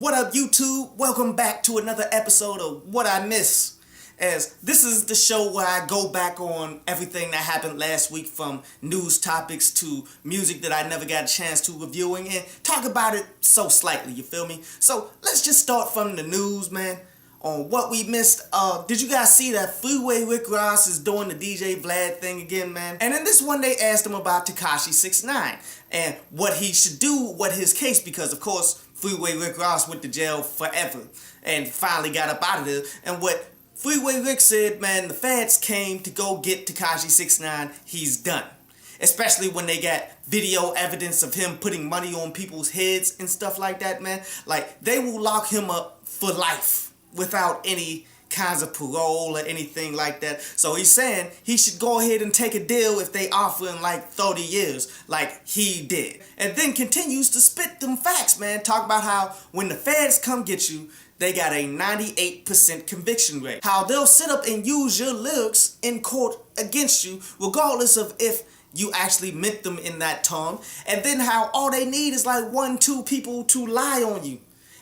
What up, YouTube? Welcome back to another episode of What I Miss. As this is the show where I go back on everything that happened last week, from news topics to music that I never got a chance to reviewing, and talk about it so slightly, you feel me? So let's just start from the news, man. On what we missed, did you guys see that Freeway Rick Ross is doing the DJ Vlad thing again, man? And in this one, they asked him about Tekashi 6ix9ine and what he should do, what his case, because of course, Freeway Rick Ross went to jail forever and finally got up out of there. And what Freeway Rick said, man, the feds came to go get Tekashi 6ix9ine, he's done. Especially when they got video evidence of him putting money on people's heads and stuff like that, man. Like, they will lock him up for life without any kinds of parole or anything like that. So he's saying he should go ahead and take a deal if they offer him like 30 years like he did. And then continues to spit them facts, man. Talk about how when the feds come get you, they got a 98% conviction rate. How they'll sit up and use your lyrics in court against you regardless of if you actually meant them in that term. And then how all they need is like 1-2 people to lie on you.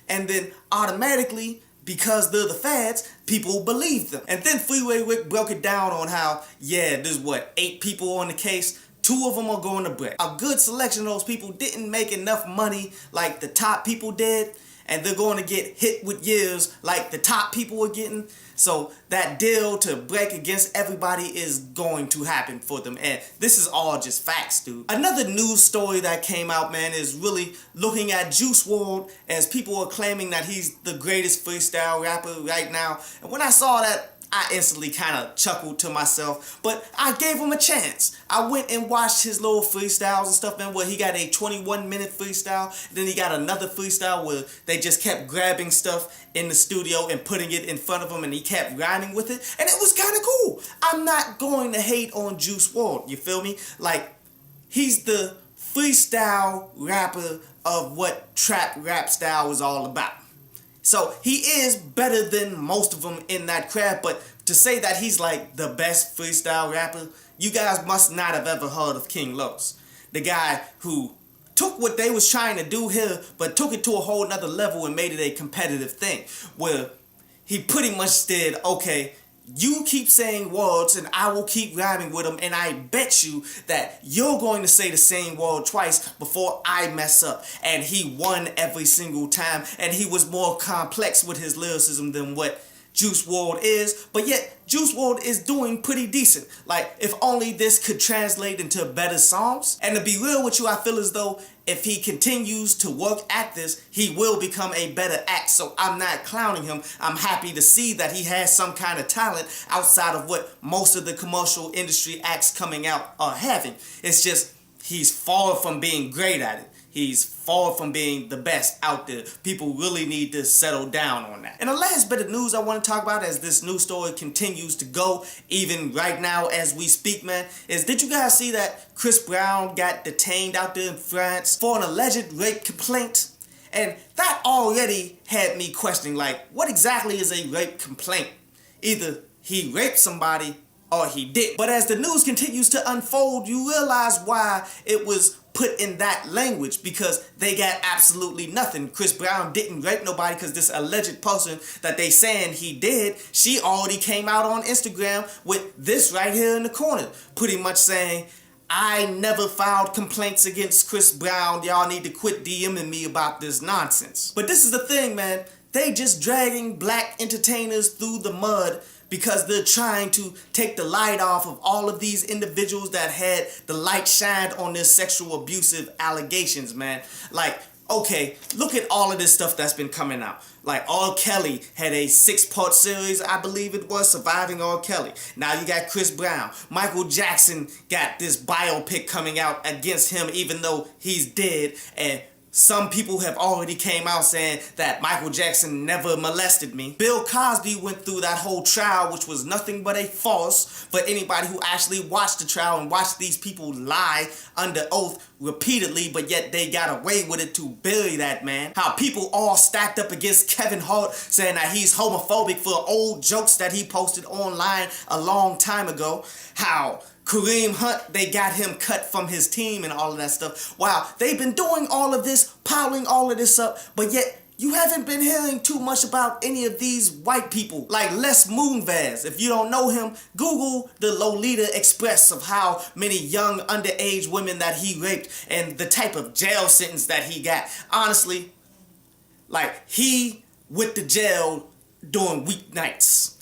And then automatically, because they're the feds, people believe them. And then Freeway Rick broke it down on how, yeah, there's 8 people on the case. 2 of them are going to break. A good selection of those people didn't make enough money like the top people did, and they're going to get hit with years like the top people are getting. So that deal to break against everybody is going to happen for them. And this is all just facts, dude. Another news story that came out, man, is really looking at Juice WRLD, as people are claiming that he's the greatest freestyle rapper right now. And when I saw that, I instantly kind of chuckled to myself, but I gave him a chance. I went and watched his little freestyles and stuff, man, where he got a 21-minute freestyle, then he got another freestyle where they just kept grabbing stuff in the studio and putting it in front of him, and he kept rhyming with it, and it was kind of cool. I'm not going to hate on Juice WRLD, you feel me? Like, he's the freestyle rapper of what trap rap style is all about. So he is better than most of them in that craft, but to say that he's like the best freestyle rapper, you guys must not have ever heard of King Los. The guy who took what they was trying to do here, but took it to a whole nother level and made it a competitive thing, where he pretty much did, okay, you keep saying words and I will keep rhyming with them, and I bet you that you're going to say the same word twice before I mess up. And he won every single time, and he was more complex with his lyricism than what Juice WRLD is, but yet Juice WRLD is doing pretty decent. Like, if only this could translate into better songs. And to be real with you, I feel as though if he continues to work at this, he will become a better act. So I'm not clowning him. I'm happy to see that he has some kind of talent outside of what most of the commercial industry acts coming out are having. It's just he's far from being great at it. He's far from being the best out there. People really need to settle down on that. And the last bit of news I want to talk about, as this news story continues to go, even right now as we speak, man, is, did you guys see that Chris Brown got detained out there in France for an alleged rape complaint? And that already had me questioning, like, what exactly is a rape complaint? Either he raped somebody or he didn't. But as the news continues to unfold, you realize why it was put in that language, because they got absolutely nothing. Chris Brown didn't rape nobody, because this alleged person that they saying he did, she already came out on Instagram with this right here in the corner, pretty much saying, I never filed complaints against Chris Brown. Y'all need to quit DMing me about this nonsense. But this is the thing, man. They just dragging black entertainers through the mud because they're trying to take the light off of all of these individuals that had the light shined on their sexual abusive allegations, man. Like, okay, look at all of this stuff that's been coming out. Like, R. Kelly had a 6-part series, I believe it was, Surviving R. Kelly. Now you got Chris Brown. Michael Jackson got this biopic coming out against him, even though he's dead. And some people have already came out saying that Michael Jackson never molested me. Bill Cosby went through that whole trial, which was nothing but a farce for anybody who actually watched the trial and watched these people lie under oath repeatedly, but yet they got away with it to bury that man. How people all stacked up against Kevin Hart, saying that he's homophobic for old jokes that he posted online a long time ago. How Kareem Hunt, they got him cut from his team and all of that stuff. Wow, they've been doing all of this, piling all of this up, but yet you haven't been hearing too much about any of these white people, like Les Moonves. If you don't know him, Google the Lolita Express of how many young underage women that he raped and the type of jail sentence that he got. Honestly, like, he went to jail during weeknights.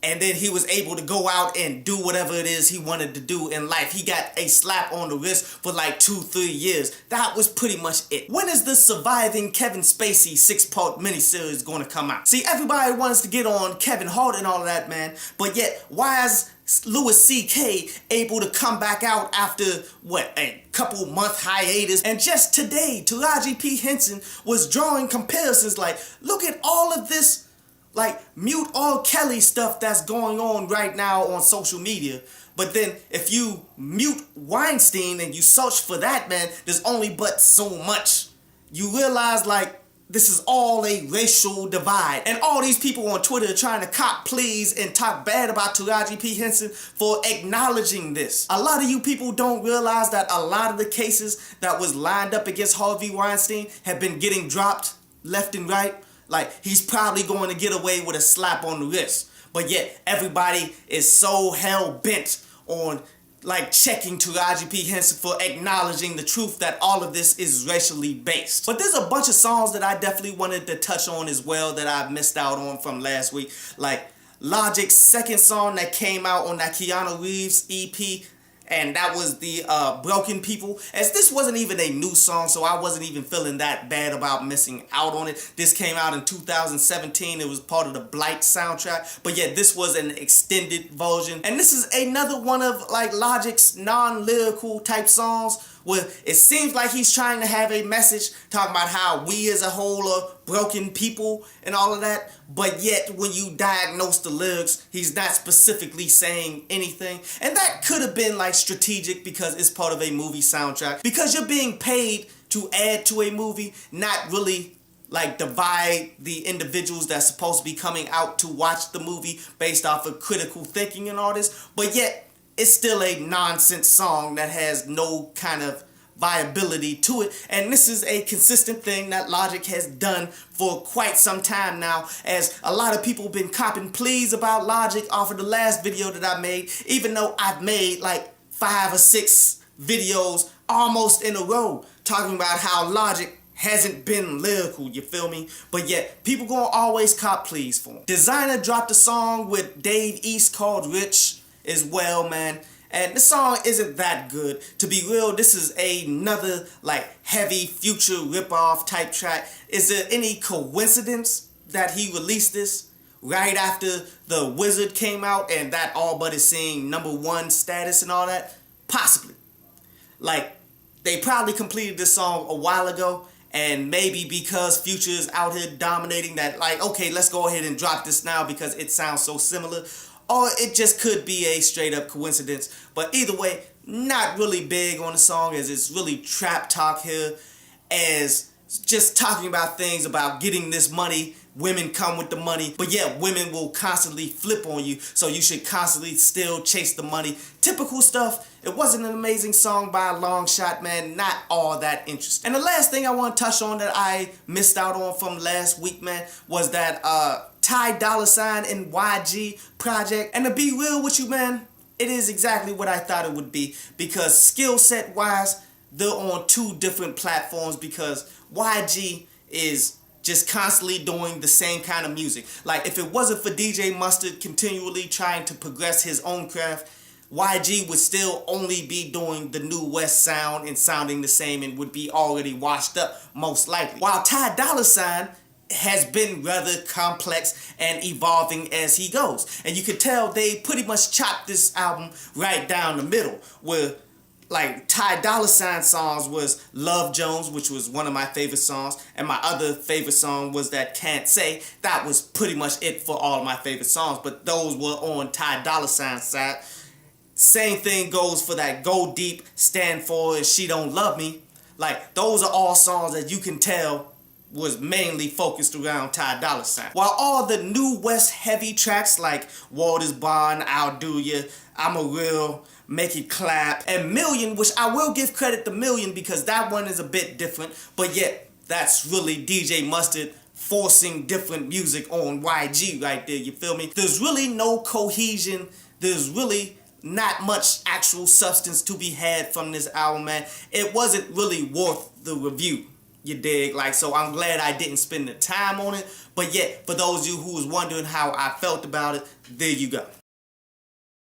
And then he was able to go out and do whatever it is he wanted to do in life. He got a slap on the wrist for like 2-3 years. That was pretty much it. When is the Surviving Kevin Spacey 6-part miniseries going to come out? See, everybody wants to get on Kevin Hart and all of that, man. But yet, why is Louis C.K. able to come back out after, what, a couple month hiatus? And just today, Taraji P. Henson was drawing comparisons like, look at all of this, like, mute R. Kelly stuff that's going on right now on social media. But then if you mute Weinstein and you search for that, man, there's only but so much. You realize, like, this is all a racial divide. And all these people on Twitter are trying to cop pleas and talk bad about Taraji P. Henson for acknowledging this. A lot of you people don't realize that a lot of the cases that was lined up against Harvey Weinstein have been getting dropped left and right. Like, he's probably going to get away with a slap on the wrist. But yet, everybody is so hell-bent on, like, checking Taraji P. Henson for acknowledging the truth that all of this is racially based. But there's a bunch of songs that I definitely wanted to touch on as well that I missed out on from last week. Like, Logic's second song that came out on that Keanu Reeves EP, and that was the Broken People. As this wasn't even a new song, so I wasn't even feeling that bad about missing out on it. This came out in 2017. It was part of the Blight soundtrack. But yeah, this was an extended version. And this is another one of, like, Logic's non-lyrical type songs where it seems like he's trying to have a message talking about how we as a whole are broken people and all of that. But yet, when you diagnose the lyrics, he's not specifically saying anything. And that could have been, like, strategic because it's part of a movie soundtrack. Because you're being paid to add to a movie, not really, like, divide the individuals that's supposed to be coming out to watch the movie based off of critical thinking and all this. But yet, it's still a nonsense song that has no kind of viability to it. And this is a consistent thing that Logic has done for quite some time now, as a lot of people been copping pleas about Logic off of the last video that I made, even though I've made like 5 or 6 videos almost in a row talking about how Logic hasn't been lyrical, you feel me? But yet, people gonna always cop pleas for him. Designer dropped a song with Dave East called Rich as well, man. And the song isn't that good. To be real, this is another, like, heavy Future ripoff type track. Is there any coincidence that he released this right after The Wizard came out and that all but is seeing #1 status and all that? Possibly. Like, they probably completed this song a while ago, and maybe because Future is out here dominating that, like, okay, let's go ahead and drop this now because it sounds so similar. Or it just could be a straight up coincidence. But either way, not really big on the song, as it's really trap talk here, as just talking about things about getting this money. Women come with the money, but yeah, women will constantly flip on you, so you should constantly still chase the money. Typical stuff. It wasn't an amazing song by a long shot, man. Not all that interesting. And the last thing I want to touch on that I missed out on from last week, man, was that Ty Dollaign and YG project. And to be real with you, man, it is exactly what I thought it would be, because skill set wise, they're on 2 different platforms, because YG is just constantly doing the same kind of music. Like, if it wasn't for DJ Mustard continually trying to progress his own craft, YG would still only be doing the New West sound and sounding the same and would be already washed up, most likely. While Ty Dollaign has been rather complex and evolving as he goes. And you could tell they pretty much chopped this album right down the middle, where, like, Ty Dollaign's songs was Love Jones, which was one of my favorite songs, and my other favorite song was that Can't Say. That was pretty much it for all of my favorite songs, but those were on Ty Dollaighn's side. Same thing goes for that Go Deep, Stand For, and She Don't Love Me. Like, those are all songs that you can tell was mainly focused around Ty Dollaign. While all the New West heavy tracks like World Is Bond, I'll Do Ya, I'm a Real, Make It Clap, and Million, which I will give credit to Million because that one is a bit different, but yet that's really DJ Mustard forcing different music on YG right there, you feel me? There's really no cohesion. There's really not much actual substance to be had from this album, man. It wasn't really worth the review, you dig? Like, so I'm glad I didn't spend the time on it. But yet, for those of you who was wondering how I felt about it, there you go.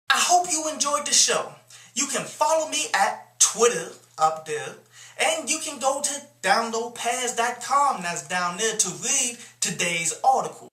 I hope you enjoyed the show. You can follow me at Twitter up there. And you can go to downloadpass.com, that's down there, to read today's article.